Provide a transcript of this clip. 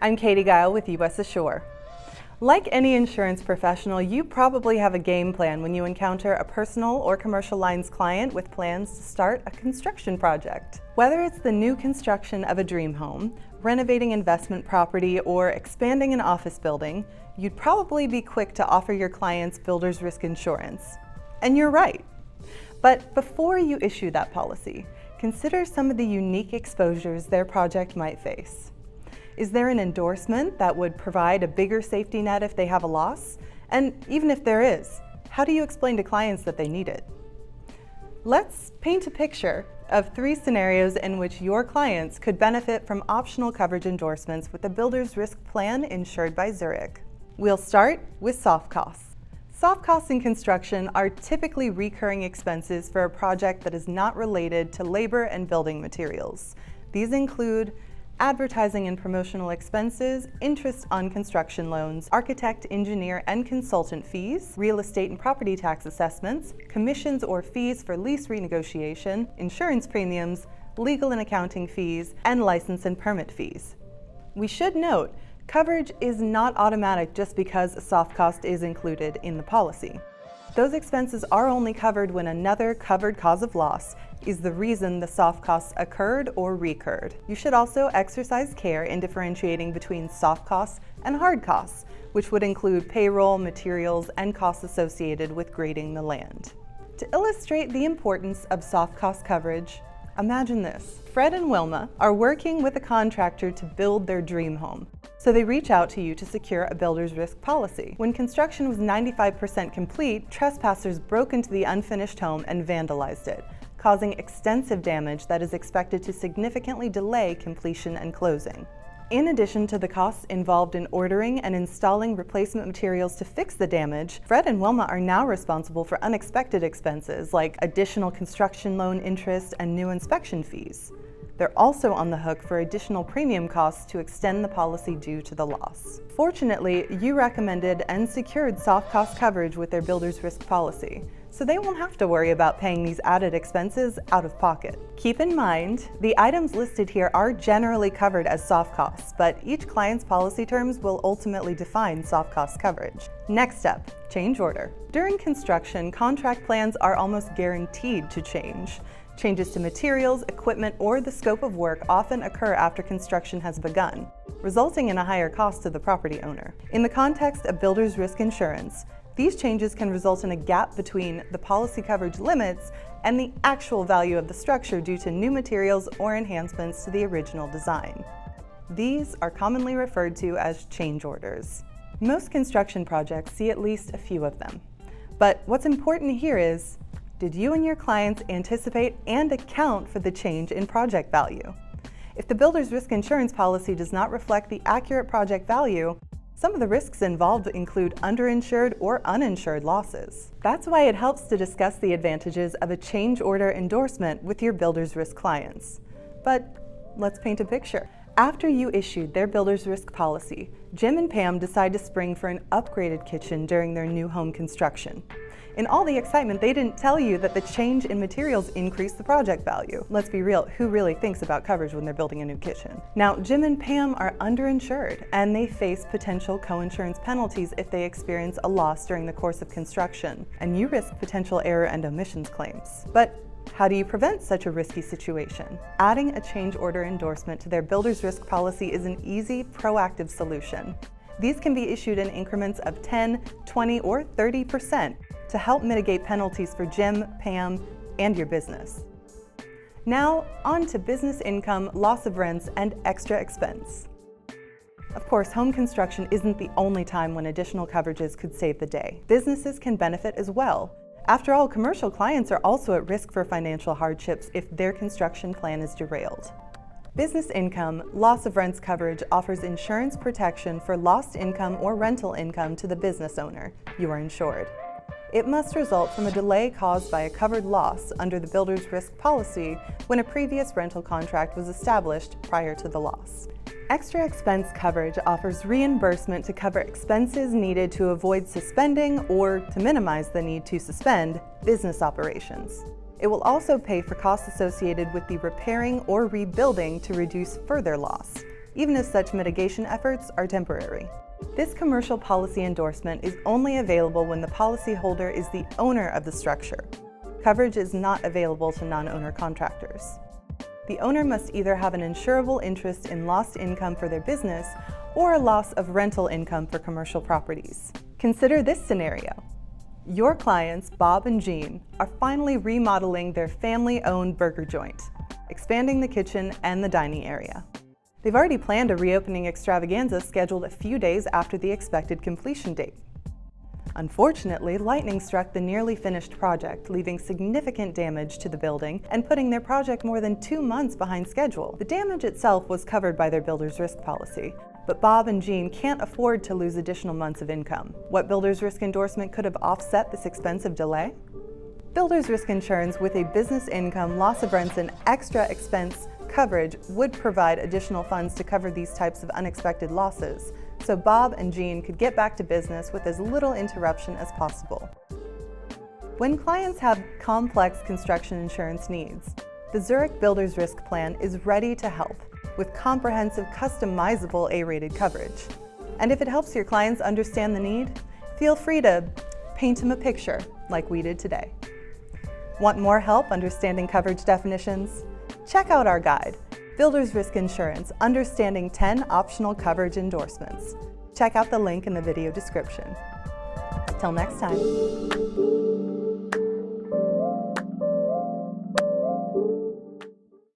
I'm Katie Guile with US Assure. Like any insurance professional, you probably have a game plan when you encounter a personal or commercial lines client with plans to start a construction project. Whether it's the new construction of a dream home, renovating investment property, or expanding an office building, you'd probably be quick to offer your clients builder's risk insurance. And you're right. But before you issue that policy, consider some of the unique exposures their project might face. Is there an endorsement that would provide a bigger safety net if they have a loss? And even if there is, how do you explain to clients that they need it? Let's paint a picture of 3 scenarios in which your clients could benefit from optional coverage endorsements with a builder's risk plan insured by Zurich. We'll start with soft costs. Soft costs in construction are typically recurring expenses for a project that is not related to labor and building materials. These include advertising and promotional expenses, interest on construction loans, architect, engineer, and consultant fees, real estate and property tax assessments, commissions or fees for lease renegotiation, insurance premiums, legal and accounting fees, and license and permit fees. We should note, coverage is not automatic just because a soft cost is included in the policy. Those expenses are only covered when another covered cause of loss is the reason the soft costs occurred or recurred. You should also exercise care in differentiating between soft costs and hard costs, which would include payroll, materials, and costs associated with grading the land. To illustrate the importance of soft cost coverage, imagine this. Fred and Wilma are working with a contractor to build their dream home. So they reach out to you to secure a builder's risk policy. When construction was 95% complete, trespassers broke into the unfinished home and vandalized it, causing extensive damage that is expected to significantly delay completion and closing. In addition to the costs involved in ordering and installing replacement materials to fix the damage, Fred and Wilma are now responsible for unexpected expenses like additional construction loan interest and new inspection fees. They're also on the hook for additional premium costs to extend the policy due to the loss. Fortunately, you recommended and secured soft cost coverage with their builder's risk policy, so they won't have to worry about paying these added expenses out of pocket. Keep in mind, the items listed here are generally covered as soft costs, but each client's policy terms will ultimately define soft cost coverage. Next up, change order. During construction, contract plans are almost guaranteed to change. Changes to materials, equipment, or the scope of work often occur after construction has begun, resulting in a higher cost to the property owner. In the context of builder's risk insurance, these changes can result in a gap between the policy coverage limits and the actual value of the structure due to new materials or enhancements to the original design. These are commonly referred to as change orders. Most construction projects see at least a few of them. But what's important here is, did you and your clients anticipate and account for the change in project value? If the builder's risk insurance policy does not reflect the accurate project value, some of the risks involved include underinsured or uninsured losses. That's why it helps to discuss the advantages of a change order endorsement with your builder's risk clients. But let's paint a picture. After you issued their builder's risk policy, Jim and Pam decide to spring for an upgraded kitchen during their new home construction. In all the excitement, they didn't tell you that the change in materials increased the project value. Let's be real, who really thinks about coverage when they're building a new kitchen? Now, Jim and Pam are underinsured, and they face potential coinsurance penalties if they experience a loss during the course of construction, and you risk potential error and omissions claims. But how do you prevent such a risky situation? Adding a change order endorsement to their builder's risk policy is an easy, proactive solution. These can be issued in increments of 10, 20, or 30% to help mitigate penalties for Jim, Pam, and your business. Now, on to business income, loss of rents, and extra expense. Of course, home construction isn't the only time when additional coverages could save the day. Businesses can benefit as well. After all, commercial clients are also at risk for financial hardships if their construction plan is derailed. Business income, loss of rents coverage offers insurance protection for lost income or rental income to the business owner. You are insured. It must result from a delay caused by a covered loss under the builder's risk policy when a previous rental contract was established prior to the loss. Extra expense coverage offers reimbursement to cover expenses needed to avoid suspending or to minimize the need to suspend business operations. It will also pay for costs associated with the repairing or rebuilding to reduce further loss. even if such mitigation efforts are temporary. This commercial policy endorsement is only available when the policyholder is the owner of the structure. Coverage is not available to non-owner contractors. The owner must either have an insurable interest in lost income for their business or a loss of rental income for commercial properties. Consider this scenario. Your clients, Bob and Jean, are finally remodeling their family-owned burger joint, expanding the kitchen and the dining area. They've already planned a reopening extravaganza scheduled a few days after the expected completion date. Unfortunately, lightning struck the nearly finished project, leaving significant damage to the building and putting their project more than 2 months behind schedule. The damage itself was covered by their builder's risk policy, but Bob and Jean can't afford to lose additional months of income. What builder's risk endorsement could have offset this expensive delay? Builder's risk insurance with a business income, loss of rents, and extra expense coverage would provide additional funds to cover these types of unexpected losses, so Bob and Jean could get back to business with as little interruption as possible. When clients have complex construction insurance needs, the Zurich Builder's Risk Plan is ready to help with comprehensive, customizable A-rated coverage. And if it helps your clients understand the need, feel free to paint them a picture like we did today. Want more help understanding coverage definitions? Check out our guide, Builder's Risk Insurance, Understanding 10 Optional Coverage Endorsements. Check out the link in the video description. Till next time.